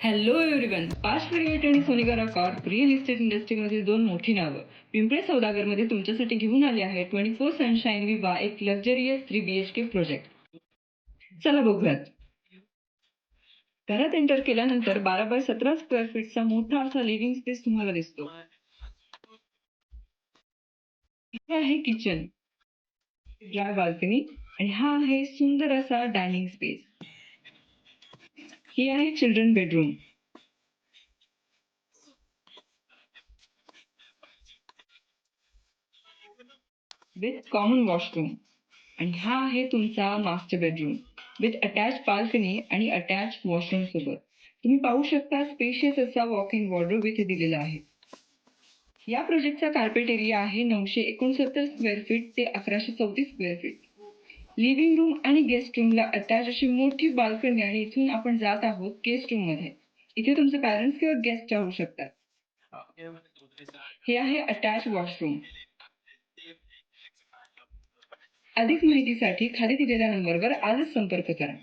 Hello everyone. पाच प्रिव्हेट आणि Sonika Corp real estate इंडस्ट्रीमध्ये दोन मोठी नावं पिंपळे सौदागरमध्ये तुमच्यासाठी घेऊन आली आहे 24 सनशाईन विवा, एक लक्झरियस 3 BHK प्रोजेक्ट. चला बघूयात. घरात एंटर केल्यानंतर 12 बाय 17 स्क्वेअर फीटचा मोठा असा लिव्हिंग स्पेस तुम्हाला दिसतो. इथे आहे किचन, ड्राय बाल्कनी आणि हा आहे सुंदर असा डायनिंग स्पेस. ही आहे children bedroom with common washroom. आणि हा आहे तुमचा master bedroom with attach balcony आणि अटॅच वॉशरूम सोबत. तुम्ही पाहू शकता स्पेशियस असा वॉक इन वॉर्डरोब इथे दिलेला आहे. या प्रोजेक्टचा कार्पेट एरिया आहे 969 स्क्वेअर फीट ते 1134 स्क्वेअर फीट. लिव्हिंग रूम आणि गेस्ट रूमला अटॅच अशी मोठी बाल्कनी आणि इथून आपण जात आहोत गेस्ट रूम मध्ये. इथे तुमचे पॅरेंट्स किंवा गेस्ट राहू शकतात. हे आहे अटॅच वॉशरूम. अधिक माहितीसाठी खाली दिलेल्या नंबरवर आजच संपर्क करा.